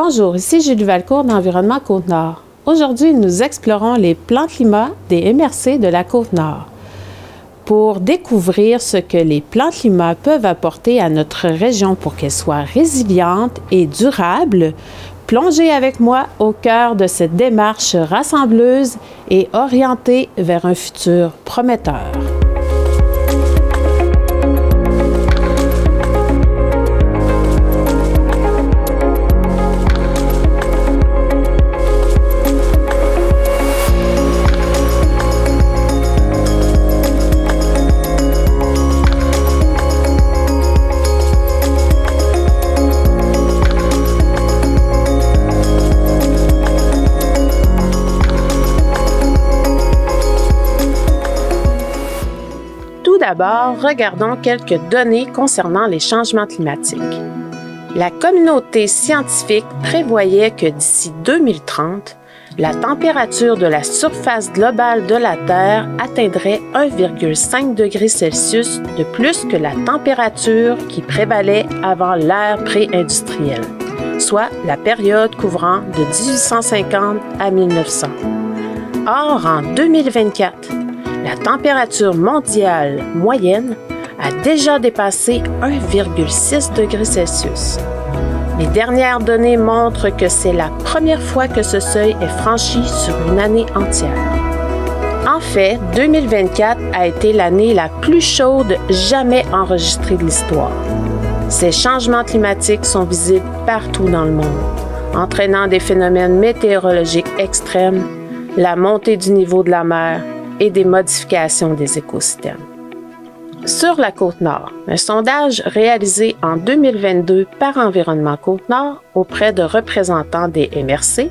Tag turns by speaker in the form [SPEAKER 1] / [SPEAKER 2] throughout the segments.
[SPEAKER 1] Bonjour, ici Julie Valcourt d'Environnement Côte-Nord. Aujourd'hui, nous explorons les plans climat des MRC de la Côte-Nord. Pour découvrir ce que les plans climat peuvent apporter à notre région pour qu'elle soit résiliente et durable, plongez avec moi au cœur de cette démarche rassembleuse et orientée vers un futur prometteur. D'abord, regardons quelques données concernant les changements climatiques. La communauté scientifique prévoyait que d'ici 2030, la température de la surface globale de la Terre atteindrait 1,5 degré Celsius de plus que la température qui prévalait avant l'ère pré-industrielle, soit la période couvrant de 1850 à 1900. Or, en 2024, la température mondiale moyenne a déjà dépassé 1,6 degré Celsius. Les dernières données montrent que c'est la première fois que ce seuil est franchi sur une année entière. En fait, 2024 a été l'année la plus chaude jamais enregistrée de l'histoire. Ces changements climatiques sont visibles partout dans le monde, entraînant des phénomènes météorologiques extrêmes, la montée du niveau de la mer, et des modifications des écosystèmes. Sur la Côte-Nord, un sondage réalisé en 2022 par Environnement Côte-Nord auprès de représentants des MRC,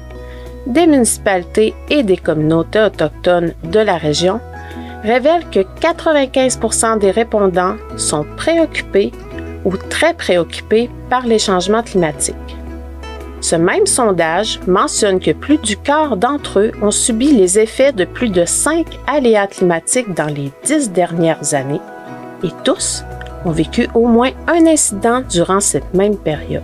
[SPEAKER 1] des municipalités et des communautés autochtones de la région révèle que 95% des répondants sont préoccupés ou très préoccupés par les changements climatiques. Ce même sondage mentionne que plus du quart d'entre eux ont subi les effets de plus de 5 aléas climatiques dans les 10 dernières années et tous ont vécu au moins un incident durant cette même période.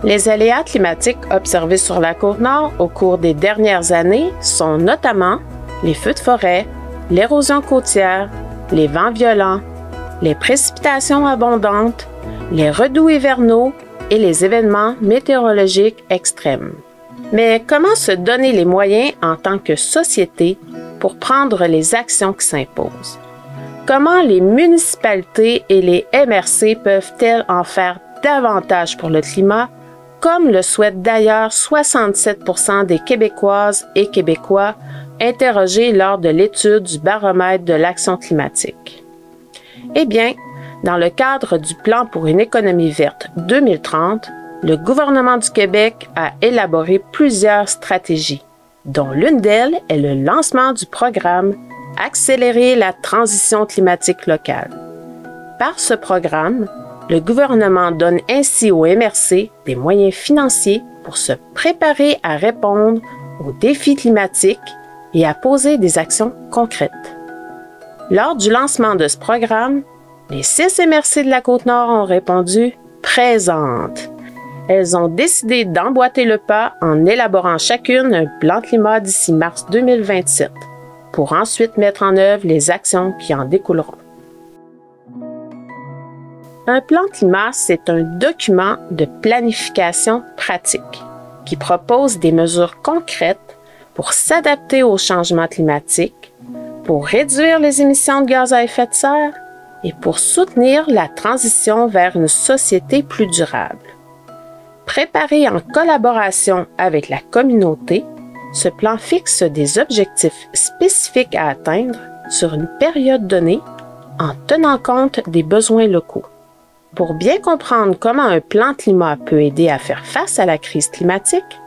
[SPEAKER 1] Les aléas climatiques observés sur la Côte-Nord au cours des dernières années sont notamment les feux de forêt, l'érosion côtière, les vents violents, les précipitations abondantes, les redoux hivernaux et les événements météorologiques extrêmes. Mais comment se donner les moyens en tant que société pour prendre les actions qui s'imposent? Comment les municipalités et les MRC peuvent-elles en faire davantage pour le climat, comme le souhaitent d'ailleurs 67% des Québécoises et Québécois interrogés lors de l'étude du baromètre de l'action climatique? Eh bien, dans le cadre du Plan pour une économie verte 2030, le gouvernement du Québec a élaboré plusieurs stratégies, dont l'une d'elles est le lancement du programme Accélérer la transition climatique locale. Par ce programme, le gouvernement donne ainsi aux MRC des moyens financiers pour se préparer à répondre aux défis climatiques et à poser des actions concrètes. Lors du lancement de ce programme, les 6 MRC de la Côte-Nord ont répondu « présentes ». Elles ont décidé d'emboîter le pas en élaborant chacune un plan climat d'ici mars 2027, pour ensuite mettre en œuvre les actions qui en découleront. Un plan climat, c'est un document de planification pratique qui propose des mesures concrètes pour s'adapter aux changements climatiques, pour réduire les émissions de gaz à effet de serre, et pour soutenir la transition vers une société plus durable. Préparé en collaboration avec la communauté, ce plan fixe des objectifs spécifiques à atteindre sur une période donnée en tenant compte des besoins locaux. Pour bien comprendre comment un plan climat peut aider à faire face à la crise climatique,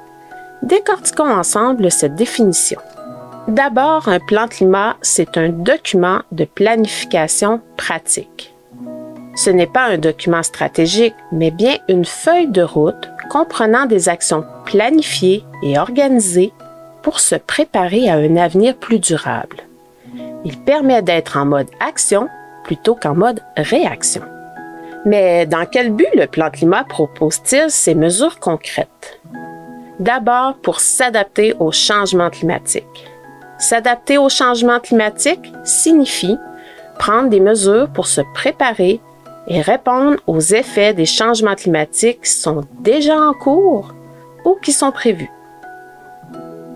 [SPEAKER 1] décortiquons ensemble cette définition. D'abord, un plan climat, c'est un document de planification pratique. Ce n'est pas un document stratégique, mais bien une feuille de route comprenant des actions planifiées et organisées pour se préparer à un avenir plus durable. Il permet d'être en mode action plutôt qu'en mode réaction. Mais dans quel but le plan climat propose-t-il ces mesures concrètes? D'abord, pour s'adapter au changement climatique. S'adapter au changement climatique signifie prendre des mesures pour se préparer et répondre aux effets des changements climatiques qui sont déjà en cours ou qui sont prévus.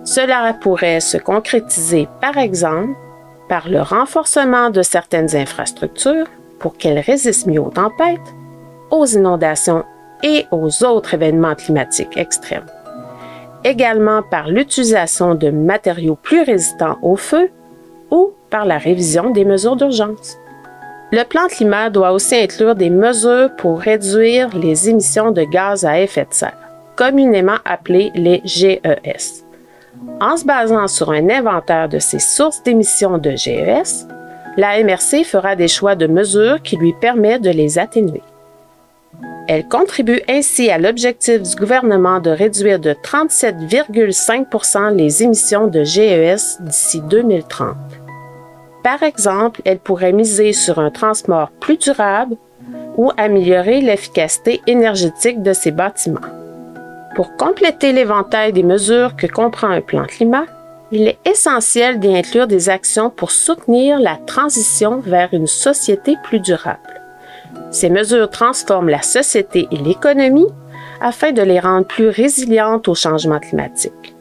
[SPEAKER 1] Cela pourrait se concrétiser, par exemple, par le renforcement de certaines infrastructures pour qu'elles résistent mieux aux tempêtes, aux inondations et aux autres événements climatiques extrêmes. Également par l'utilisation de matériaux plus résistants au feu ou par la révision des mesures d'urgence. Le plan climat doit aussi inclure des mesures pour réduire les émissions de gaz à effet de serre, communément appelées les GES. En se basant sur un inventaire de ces sources d'émissions de GES, la MRC fera des choix de mesures qui lui permettent de les atténuer. Elle contribue ainsi à l'objectif du gouvernement de réduire de 37,5 % les émissions de GES d'ici 2030. Par exemple, elle pourrait miser sur un transport plus durable ou améliorer l'efficacité énergétique de ses bâtiments. Pour compléter l'éventail des mesures que comprend un plan climat, il est essentiel d'y inclure des actions pour soutenir la transition vers une société plus durable. Ces mesures transforment la société et l'économie afin de les rendre plus résilientes au changement climatique.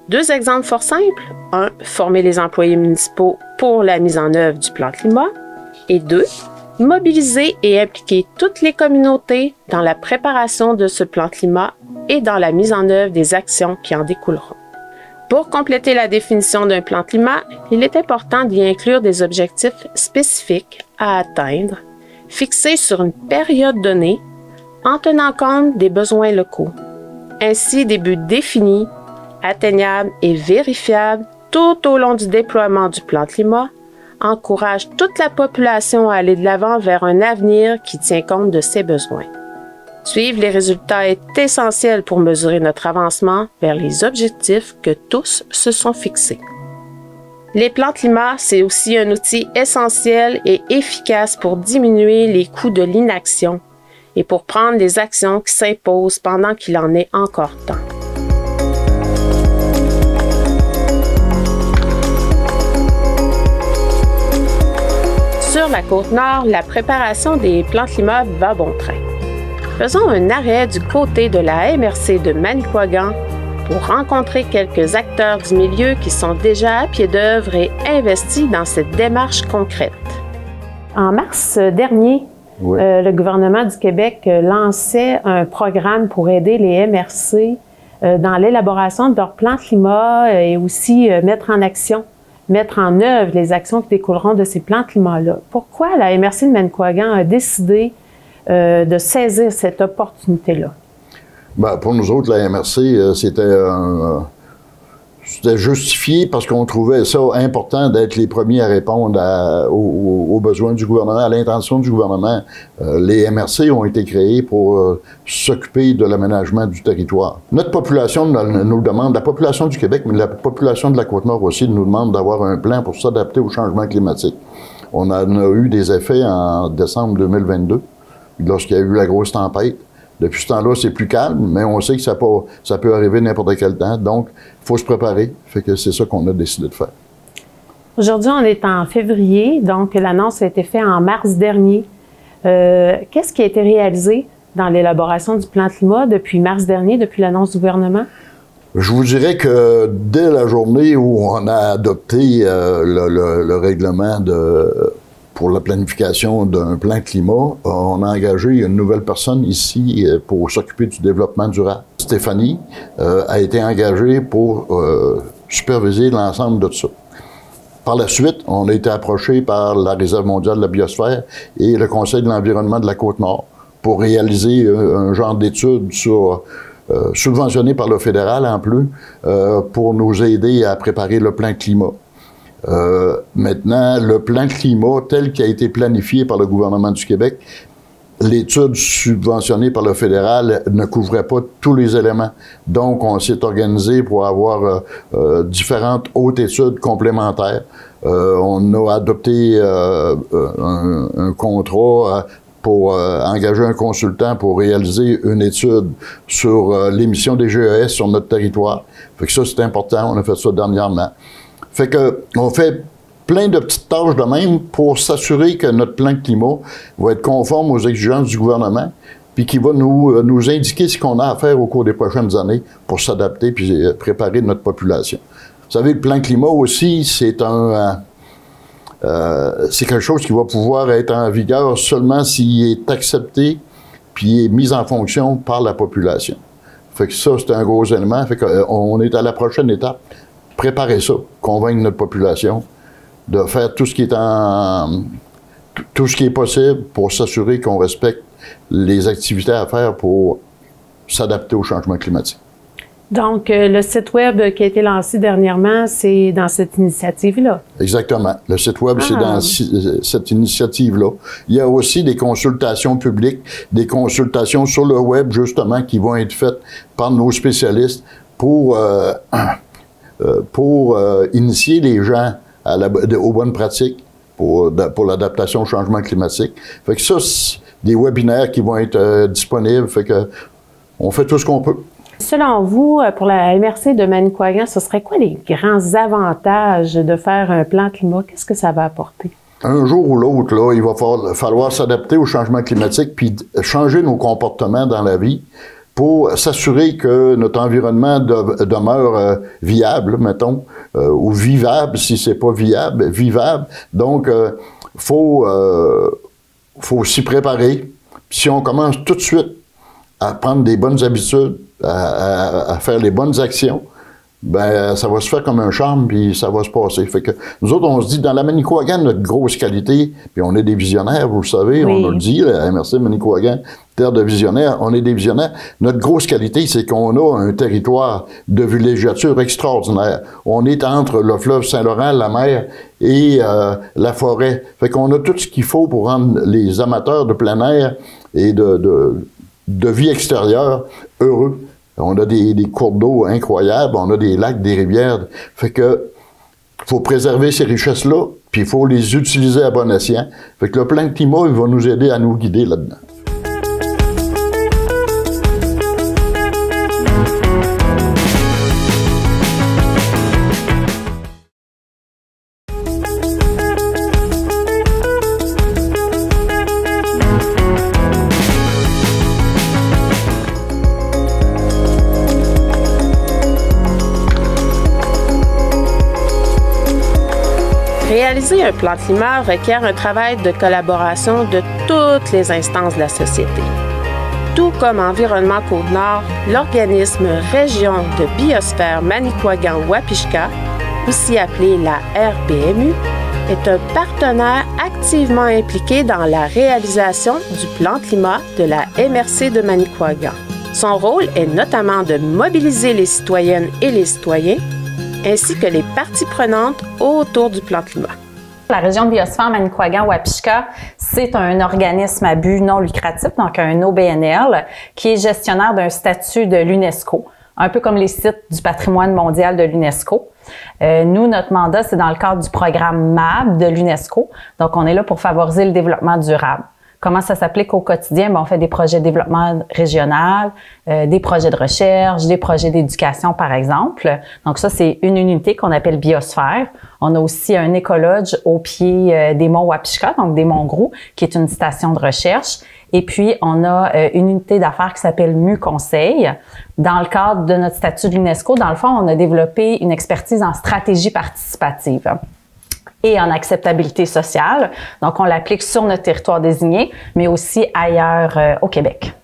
[SPEAKER 1] Deux exemples fort simples. 1. Former les employés municipaux pour la mise en œuvre du plan climat. Et 2. Mobiliser et impliquer toutes les communautés dans la préparation de ce plan climat et dans la mise en œuvre des actions qui en découleront. Pour compléter la définition d'un plan climat, il est important d'y inclure des objectifs spécifiques à atteindre, fixés sur une période donnée, en tenant compte des besoins locaux. Ainsi, des buts définis, atteignables et vérifiables tout au long du déploiement du plan climat encouragent toute la population à aller de l'avant vers un avenir qui tient compte de ses besoins. Suivre les résultats est essentiel pour mesurer notre avancement vers les objectifs que tous se sont fixés. Les plans climat, c'est aussi un outil essentiel et efficace pour diminuer les coûts de l'inaction et pour prendre les actions qui s'imposent pendant qu'il en est encore temps. Sur la Côte-Nord, la préparation des plans climat va bon train. Faisons un arrêt du côté de la MRC de Manicouagan pour rencontrer quelques acteurs du milieu qui sont déjà à pied d'œuvre et investis dans cette démarche concrète. En mars dernier, le gouvernement du Québec lançait un programme pour aider les MRC dans l'élaboration de leur plan climat et aussi mettre en œuvre les actions qui découleront de ces plans climat-là. Pourquoi la MRC de Manicouagan a décidé de saisir cette opportunité-là?
[SPEAKER 2] Ben, pour nous autres, la MRC, c'était justifié parce qu'on trouvait ça important d'être les premiers à répondre aux besoins du gouvernement, à l'intention du gouvernement. Les MRC ont été créés pour s'occuper de l'aménagement du territoire. Notre population nous le demande, la population du Québec, mais la population de la Côte-Nord aussi nous demande d'avoir un plan pour s'adapter au changement climatique. On en a eu des effets en décembre 2022, lorsqu'il y a eu la grosse tempête. Depuis ce temps-là, c'est plus calme, mais on sait que ça peut arriver n'importe quel temps. Donc, il faut se préparer. Fait que c'est ça qu'on a décidé de faire.
[SPEAKER 1] Aujourd'hui, on est en février, donc l'annonce a été faite en mars dernier. Qu'est-ce qui a été réalisé dans l'élaboration du plan climat depuis mars dernier, depuis l'annonce du gouvernement?
[SPEAKER 2] Je vous dirais que dès la journée où on a adopté le règlement pour la planification d'un plan climat, on a engagé une nouvelle personne ici pour s'occuper du développement durable. Stéphanie a été engagée pour superviser l'ensemble de tout ça. Par la suite, on a été approché par la Réserve mondiale de la biosphère et le Conseil de l'environnement de la Côte-Nord pour réaliser un genre d'étude subventionné par le fédéral en plus, pour nous aider à préparer le plan climat. Maintenant, le plan climat tel qu'il a été planifié par le gouvernement du Québec, l'étude subventionnée par le fédéral ne couvrait pas tous les éléments. Donc, on s'est organisé pour avoir différentes hautes études complémentaires. On a adopté un contrat pour engager un consultant pour réaliser une étude sur l'émission des GES sur notre territoire. Fait que ça, c'est important. On a fait ça dernièrement. Fait que on fait plein de petites tâches de même pour s'assurer que notre plan climat va être conforme aux exigences du gouvernement, puis qui va nous indiquer ce qu'on a à faire au cours des prochaines années pour s'adapter puis préparer notre population. Vous savez, le plan climat aussi, c'est quelque chose qui va pouvoir être en vigueur seulement s'il est accepté puis est mis en fonction par la population. Fait que ça, c'est un gros élément. Fait qu'on est à la prochaine étape. Préparer ça, convaincre notre population de faire tout ce qui est possible pour s'assurer qu'on respecte les activités à faire pour s'adapter au changement climatique.
[SPEAKER 1] Donc, le site web qui a été lancé dernièrement, c'est dans cette initiative-là?
[SPEAKER 2] Exactement. Le site web, c'est dans cette initiative-là. Il y a aussi des consultations publiques, des consultations sur le web, justement, qui vont être faites par nos spécialistes pour initier les gens aux bonnes pratiques pour l'adaptation au changement climatique. Fait que ça, c'est des webinaires qui vont être disponibles. Fait que on fait tout ce qu'on peut.
[SPEAKER 1] Selon vous, pour la MRC de Manicouagan, ce serait quoi les grands avantages de faire un plan climat? Qu'est-ce que ça va apporter?
[SPEAKER 2] Un jour ou l'autre, là, il va falloir s'adapter au changement climatique puis changer nos comportements dans la vie pour s'assurer que notre environnement demeure viable, mettons, ou vivable si c'est pas viable, vivable. Donc, faut s'y préparer. Si on commence tout de suite à prendre des bonnes habitudes, à faire les bonnes actions, ben ça va se faire comme un charme, puis ça va se passer. Fait que nous autres, on se dit, dans la Manicouagan, notre grosse qualité, puis on est des visionnaires, vous le savez, oui. On le dit, la MRC Manicouagan, terre de visionnaires, on est des visionnaires. Notre grosse qualité, c'est qu'on a un territoire de villégiature extraordinaire. On est entre le fleuve Saint-Laurent, la mer et la forêt. Fait qu'on a tout ce qu'il faut pour rendre les amateurs de plein air et de vie extérieure heureux. On a des cours d'eau incroyables, on a des lacs, des rivières. Fait que faut préserver ces richesses-là, puis il faut les utiliser à bon escient. Fait que le plan climat, il va nous aider à nous guider là-dedans.
[SPEAKER 1] Réaliser un plan climat requiert un travail de collaboration de toutes les instances de la société. Tout comme Environnement Côte-Nord, l'organisme Région de biosphère Manicouagan-Wapishka, aussi appelé la RBMU, est un partenaire activement impliqué dans la réalisation du plan climat de la MRC de Manicouagan. Son rôle est notamment de mobiliser les citoyennes et les citoyens ainsi que les parties prenantes autour du plan climat.
[SPEAKER 3] La région de biosphère Manicouagan-Wapishka, c'est un organisme à but non lucratif, donc un OBNL, qui est gestionnaire d'un statut de l'UNESCO, un peu comme les sites du patrimoine mondial de l'UNESCO. Nous, notre mandat, c'est dans le cadre du programme MAB de l'UNESCO, donc on est là pour favoriser le développement durable. Comment ça s'applique au quotidien? Bien, on fait des projets de développement régional, des projets de recherche, des projets d'éducation, par exemple. Donc ça, c'est une unité qu'on appelle biosphère. On a aussi un écologe au pied des monts Wapishka, donc des monts Gros, qui est une station de recherche. Et puis, on a une unité d'affaires qui s'appelle MU Conseil. Dans le cadre de notre statut de l'UNESCO, dans le fond, on a développé une expertise en stratégie participative et en acceptabilité sociale. Donc, on l'applique sur notre territoire désigné, mais aussi ailleurs au Québec.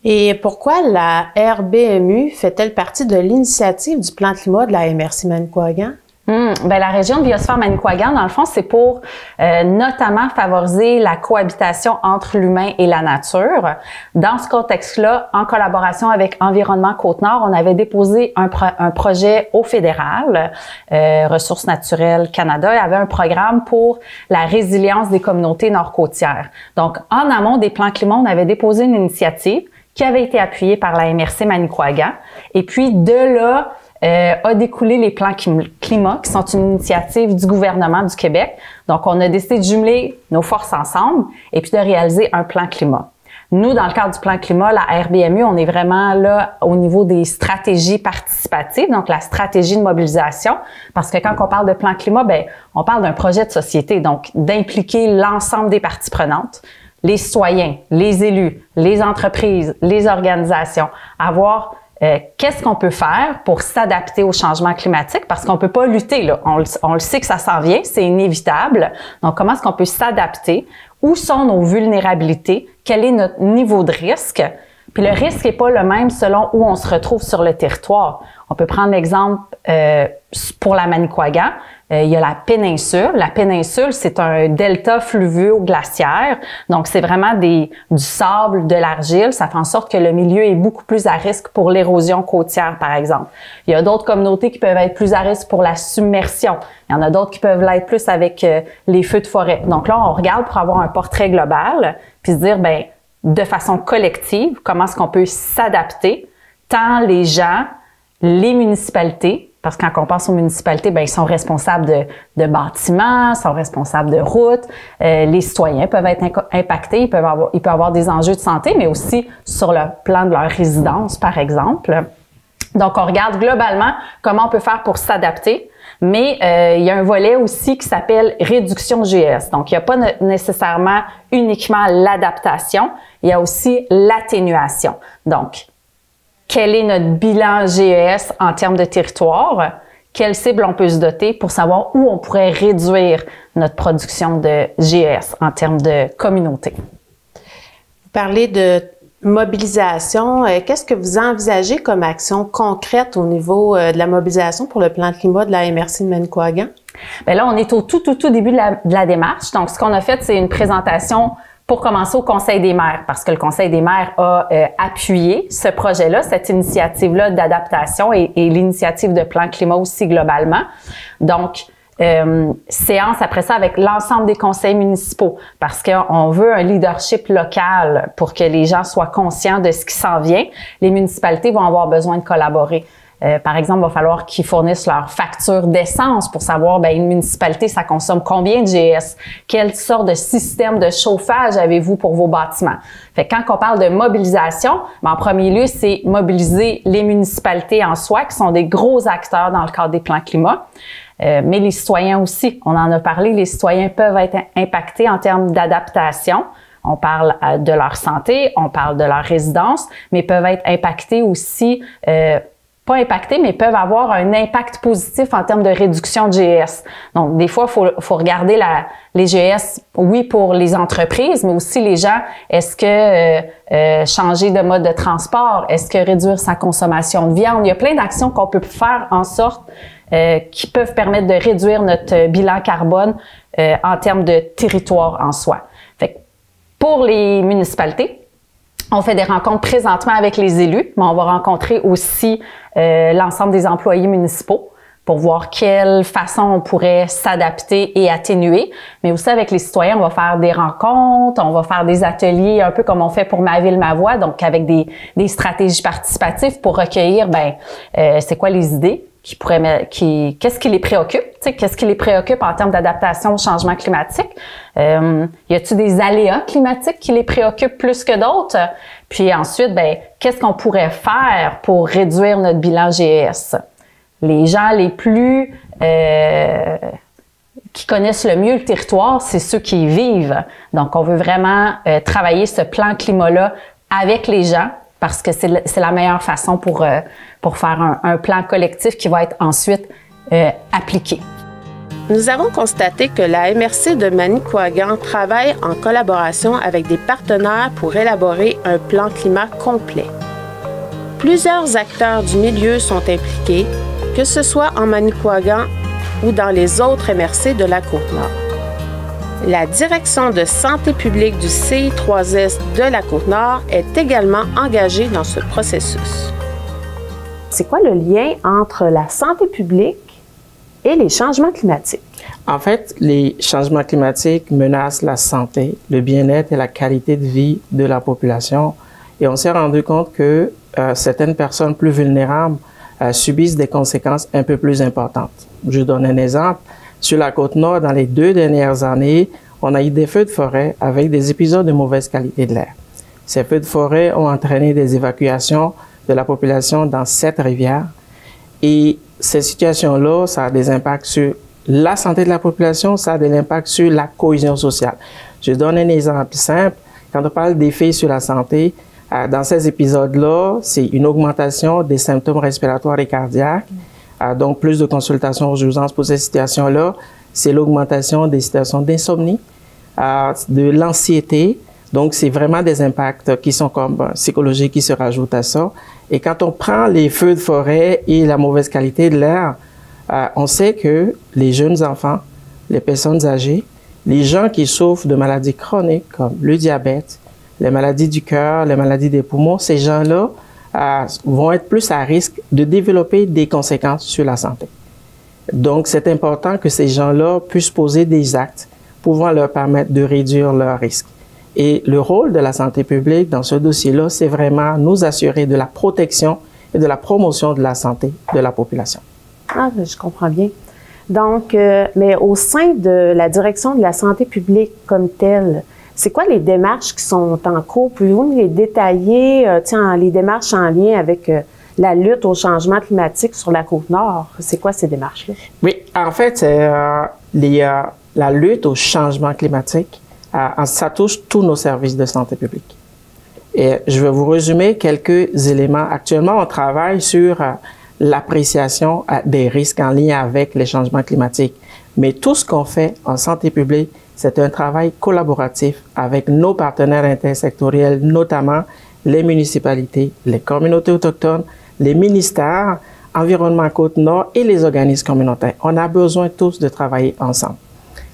[SPEAKER 1] Et pourquoi la RBMU fait-elle partie de l'initiative du plan climat de la MRC Manicouagan?
[SPEAKER 3] Ben, la région de biosphère Manicouagan, dans le fond, c'est pour notamment favoriser la cohabitation entre l'humain et la nature. Dans ce contexte-là, en collaboration avec Environnement Côte-Nord, on avait déposé un projet au fédéral, Ressources naturelles Canada, et avait un programme pour la résilience des communautés nord-côtières. Donc, en amont des plans climat, on avait déposé une initiative qui avait été appuyée par la MRC Manicouagan. Et puis, de là, a découlé les plans climat, qui sont une initiative du gouvernement du Québec. Donc, on a décidé de jumeler nos forces ensemble et puis de réaliser un plan climat. Nous, dans le cadre du plan climat, la RBMU, on est vraiment là au niveau des stratégies participatives, donc la stratégie de mobilisation, parce que quand on parle de plan climat, ben on parle d'un projet de société, donc d'impliquer l'ensemble des parties prenantes, les citoyens, les élus, les entreprises, les organisations, à voir qu'est-ce qu'on peut faire pour s'adapter au changement climatique, parce qu'on peut pas lutter, là. On le sait que ça s'en vient, c'est inévitable. Donc, comment est-ce qu'on peut s'adapter? Où sont nos vulnérabilités? Quel est notre niveau de risque? Puis le risque n'est pas le même selon où on se retrouve sur le territoire. On peut prendre l'exemple pour la Manicouagan. Il y a la péninsule. La péninsule, c'est un delta fluvio-glaciaire. Donc, c'est vraiment du sable, de l'argile. Ça fait en sorte que le milieu est beaucoup plus à risque pour l'érosion côtière, par exemple. Il y a d'autres communautés qui peuvent être plus à risque pour la submersion. Il y en a d'autres qui peuvent l'être plus avec les feux de forêt. Donc là, on regarde pour avoir un portrait global, puis se dire, ben de façon collective, comment est-ce qu'on peut s'adapter, tant les gens, les municipalités, parce que quand on pense aux municipalités, ben ils sont responsables de bâtiments, sont responsables de routes, les citoyens peuvent être impactés, il peut avoir des enjeux de santé, mais aussi sur le plan de leur résidence, par exemple. Donc, on regarde globalement comment on peut faire pour s'adapter, mais il y a un volet aussi qui s'appelle réduction GES. Donc, il n'y a pas nécessairement uniquement l'adaptation, il y a aussi l'atténuation. Donc, quel est notre bilan GES en termes de territoire? Quelle cible on peut se doter pour savoir où on pourrait réduire notre production de GES en termes de communauté?
[SPEAKER 1] Vous parlez de mobilisation. Qu'est-ce que vous envisagez comme action concrète au niveau de la mobilisation pour le plan climat de la MRC de Manicouagan?
[SPEAKER 3] Bien là, on est au tout début de la démarche. Donc, ce qu'on a fait, c'est une présentation pour commencer au Conseil des maires, parce que le Conseil des maires a appuyé ce projet-là, cette initiative-là d'adaptation et l'initiative de plan climat aussi globalement. Donc, séance après ça avec l'ensemble des conseils municipaux, parce qu'on veut un leadership local pour que les gens soient conscients de ce qui s'en vient. Les municipalités vont avoir besoin de collaborer. Par exemple, il va falloir qu'ils fournissent leur facture d'essence pour savoir, ben, une municipalité, ça consomme combien de GES? Quelle sorte de système de chauffage avez-vous pour vos bâtiments? Fait que quand on parle de mobilisation, ben, en premier lieu, c'est mobiliser les municipalités en soi, qui sont des gros acteurs dans le cadre des plans climat. Mais les citoyens aussi, on en a parlé, les citoyens peuvent être impactés en termes d'adaptation. On parle de leur santé, on parle de leur résidence, mais peuvent être impactés aussi, pas impactés, mais peuvent avoir un impact positif en termes de réduction de GES. Donc, des fois, faut regarder les GES, oui, pour les entreprises, mais aussi les gens. Est-ce que changer de mode de transport? Est-ce que réduire sa consommation de viande? Il y a plein d'actions qu'on peut faire en sorte qui peuvent permettre de réduire notre bilan carbone en termes de territoire en soi. Fait que pour les municipalités, on fait des rencontres présentement avec les élus, mais on va rencontrer aussi l'ensemble des employés municipaux pour voir quelle façon on pourrait s'adapter et atténuer. Mais aussi avec les citoyens, on va faire des rencontres, on va faire des ateliers un peu comme on fait pour Ma Ville, Ma Voix, donc avec des stratégies participatives pour recueillir, c'est quoi les idées qu'est-ce qui les préoccupe? Tu sais, qu'est-ce qui les préoccupe en termes d'adaptation au changement climatique? Y a-t-il des aléas climatiques qui les préoccupent plus que d'autres? Puis ensuite, qu'est-ce qu'on pourrait faire pour réduire notre bilan GES? Les gens les plus qui connaissent le mieux le territoire, c'est ceux qui y vivent. Donc, on veut vraiment travailler ce plan climat-là avec les gens, parce que c'est la meilleure façon pour faire un plan collectif qui va être ensuite appliqué.
[SPEAKER 1] Nous avons constaté que la MRC de Manicouagan travaille en collaboration avec des partenaires pour élaborer un plan climat complet. Plusieurs acteurs du milieu sont impliqués, que ce soit en Manicouagan ou dans les autres MRC de la Côte-Nord. La direction de santé publique du CI3S de la Côte-Nord est également engagée dans ce processus. C'est quoi le lien entre la santé publique et les changements climatiques?
[SPEAKER 4] En fait, les changements climatiques menacent la santé, le bien-être et la qualité de vie de la population. Et on s'est rendu compte que certaines personnes plus vulnérables subissent des conséquences un peu plus importantes. Je donne un exemple. Sur la Côte-Nord, dans les 2 dernières années, on a eu des feux de forêt avec des épisodes de mauvaise qualité de l'air. Ces feux de forêt ont entraîné des évacuations de la population dans 7 rivières. Et ces situations-là, ça a des impacts sur la santé de la population, ça a des impacts sur la cohésion sociale. Je donne un exemple simple. Quand on parle d'effets sur la santé, dans ces épisodes-là, c'est une augmentation des symptômes respiratoires et cardiaques, donc plus de consultations aux urgences pour ces situations-là. C'est l'augmentation des situations d'insomnie, de l'anxiété. Donc, c'est vraiment des impacts qui sont comme psychologiques qui se rajoutent à ça. Et quand on prend les feux de forêt et la mauvaise qualité de l'air, on sait que les jeunes enfants, les personnes âgées, les gens qui souffrent de maladies chroniques comme le diabète, les maladies du cœur, les maladies des poumons, ces gens-là vont être plus à risque de développer des conséquences sur la santé. Donc, c'est important que ces gens-là puissent poser des actes pouvant leur permettre de réduire leurs risques. Et le rôle de la santé publique dans ce dossier-là, c'est vraiment nous assurer de la protection et de la promotion de la santé de la population.
[SPEAKER 1] Ah, je comprends bien. Donc, mais au sein de la direction de la santé publique comme telle, c'est quoi les démarches qui sont en cours? Pouvez-vous nous les détailler, les démarches en lien avec la lutte au changement climatique sur la Côte-Nord? C'est quoi ces démarches-là?
[SPEAKER 4] Oui, en fait, la lutte au changement climatique, ça touche tous nos services de santé publique. Et je vais vous résumer quelques éléments. Actuellement, on travaille sur l'appréciation des risques en lien avec les changements climatiques. Mais tout ce qu'on fait en santé publique, c'est un travail collaboratif avec nos partenaires intersectoriels, notamment les municipalités, les communautés autochtones, les ministères, Environnement Côte-Nord et les organismes communautaires. On a besoin tous de travailler ensemble.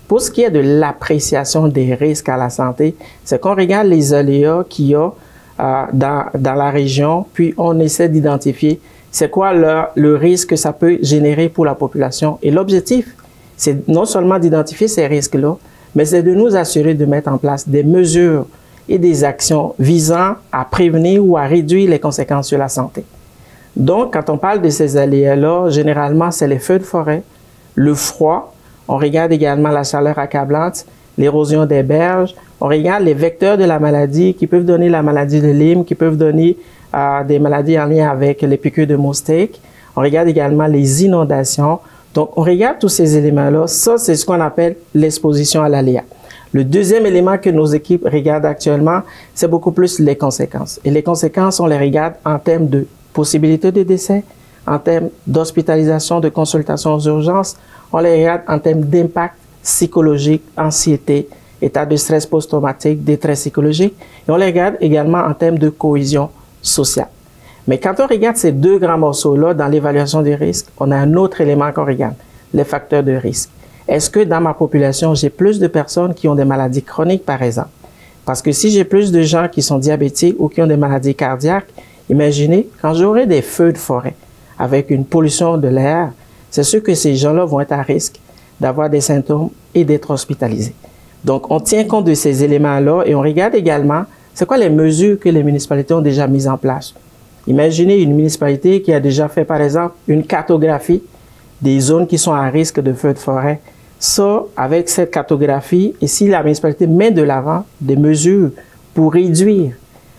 [SPEAKER 4] Pour ce qui est de l'appréciation des risques à la santé, c'est qu'on regarde les aléas qu'il y a dans la région, puis on essaie d'identifier c'est quoi le risque que ça peut générer pour la population. Et l'objectif, c'est non seulement d'identifier ces risques-là, mais c'est de nous assurer de mettre en place des mesures et des actions visant à prévenir ou à réduire les conséquences sur la santé. Donc, quand on parle de ces aléas-là, généralement, c'est les feux de forêt, le froid, on regarde également la chaleur accablante, l'érosion des berges, on regarde les vecteurs de la maladie qui peuvent donner la maladie de Lyme, qui peuvent donner des maladies en lien avec les piqûres de moustiques. On regarde également les inondations. Donc, on regarde tous ces éléments-là. Ça, c'est ce qu'on appelle l'exposition à l'aléa. Le deuxième élément que nos équipes regardent actuellement, c'est beaucoup plus les conséquences. Et les conséquences, on les regarde en termes de possibilité de décès, en termes d'hospitalisation, de consultation aux urgences. On les regarde en termes d'impact psychologique, anxiété, état de stress post-traumatique, détresse psychologique. Et on les regarde également en termes de cohésion sociale. Mais quand on regarde ces deux grands morceaux-là dans l'évaluation des risques, on a un autre élément qu'on regarde, les facteurs de risque. Est-ce que dans ma population, j'ai plus de personnes qui ont des maladies chroniques, par exemple? Parce que si j'ai plus de gens qui sont diabétiques ou qui ont des maladies cardiaques, imaginez, quand j'aurai des feux de forêt avec une pollution de l'air, c'est sûr que ces gens-là vont être à risque d'avoir des symptômes et d'être hospitalisés. Donc, on tient compte de ces éléments-là et on regarde également c'est quoi les mesures que les municipalités ont déjà mises en place. Imaginez une municipalité qui a déjà fait, par exemple, une cartographie des zones qui sont à risque de feux de forêt. Ça, avec cette cartographie, et si la municipalité met de l'avant des mesures pour réduire,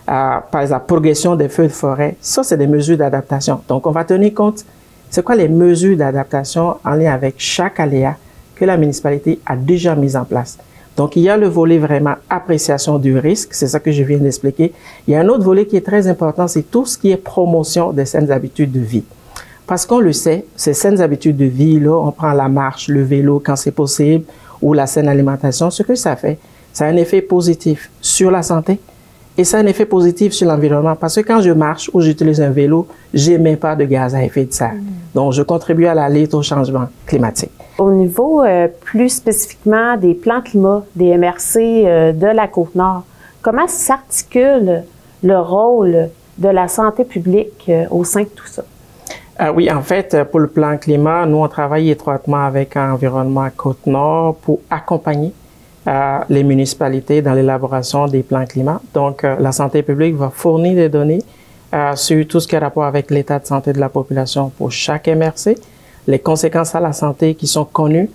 [SPEAKER 4] par exemple, la progression des feux de forêt, ça, c'est des mesures d'adaptation. Donc, on va tenir compte, c'est quoi les mesures d'adaptation en lien avec chaque aléa que la municipalité a déjà mis en place. Donc, il y a le volet vraiment appréciation du risque, c'est ça que je viens d'expliquer. Il y a un autre volet qui est très important, c'est tout ce qui est promotion des saines habitudes de vie. Parce qu'on le sait, ces saines habitudes de vie-là, on prend la marche, le vélo quand c'est possible, ou la saine alimentation, ce que ça fait, ça a un effet positif sur la santé et ça a un effet positif sur l'environnement. Parce que quand je marche ou j'utilise un vélo, j'émets pas de gaz à effet de serre. Donc, je contribue à la lutte au changement climatique.
[SPEAKER 1] Au niveau plus spécifiquement des plans climat, des MRC de la Côte-Nord, comment s'articule le rôle de la santé publique au sein de tout ça?
[SPEAKER 4] Oui, en fait, pour le plan climat, nous, on travaille étroitement avec Environnement Côte-Nord pour accompagner les municipalités dans l'élaboration des plans climat. Donc, la santé publique va fournir des données sur tout ce qui a rapport avec l'état de santé de la population pour chaque MRC, les conséquences à la santé qui sont connues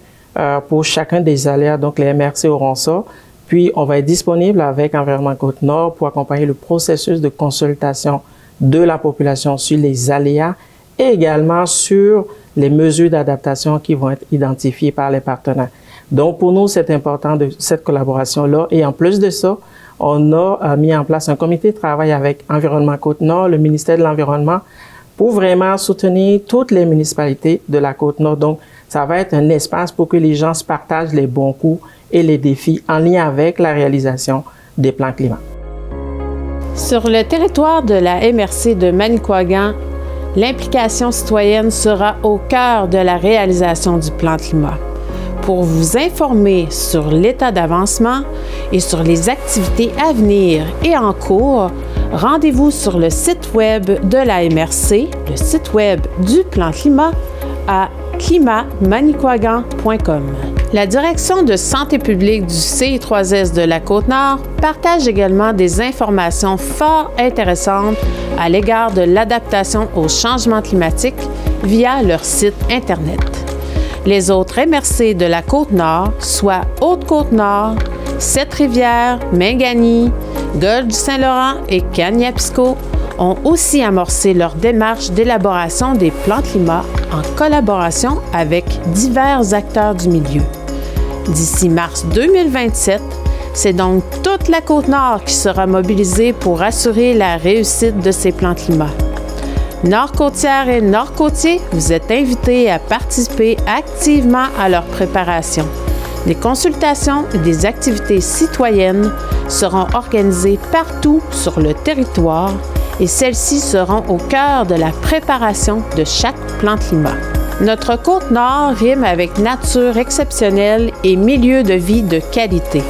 [SPEAKER 4] pour chacun des aléas. Donc, les MRC auront ça. Puis, on va être disponible avec Environnement Côte-Nord pour accompagner le processus de consultation de la population sur les aléas et également sur les mesures d'adaptation qui vont être identifiées par les partenaires. Donc, pour nous, c'est important de cette collaboration-là. Et en plus de ça, on a mis en place un comité de travail avec Environnement Côte-Nord, le ministère de l'Environnement, pour vraiment soutenir toutes les municipalités de la Côte-Nord. Donc, ça va être un espace pour que les gens se partagent les bons coups et les défis en lien avec la réalisation des plans climat.
[SPEAKER 1] Sur le territoire de la MRC de Manicouagan, l'implication citoyenne sera au cœur de la réalisation du plan climat. Pour vous informer sur l'état d'avancement et sur les activités à venir et en cours, rendez-vous sur le site web de la MRC, le site web du plan climat à climatmanicouagan.com. La Direction de santé publique du CI3S de la Côte-Nord partage également des informations fort intéressantes à l'égard de l'adaptation au changement climatique via leur site Internet. Les autres MRC de la Côte-Nord, soit Haute-Côte-Nord, Sept-Rivières, Mingani, Golfe-du-Saint-Laurent et Kaniapisco, ont aussi amorcé leur démarche d'élaboration des plans climat en collaboration avec divers acteurs du milieu. D'ici mars 2027, c'est donc toute la Côte-Nord qui sera mobilisée pour assurer la réussite de ces plans climat. Nord-Côtière et Nord-Côtier, vous êtes invités à participer activement à leur préparation. Des consultations et des activités citoyennes seront organisées partout sur le territoire et celles-ci seront au cœur de la préparation de chaque plan climat. Notre Côte-Nord rime avec nature exceptionnelle et milieu de vie de qualité.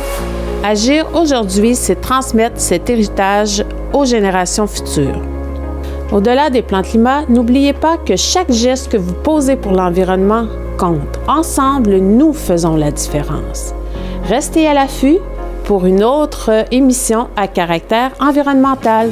[SPEAKER 1] Agir aujourd'hui, c'est transmettre cet héritage aux générations futures. Au-delà des plans climat, n'oubliez pas que chaque geste que vous posez pour l'environnement compte. Ensemble, nous faisons la différence. Restez à l'affût pour une autre émission à caractère environnemental.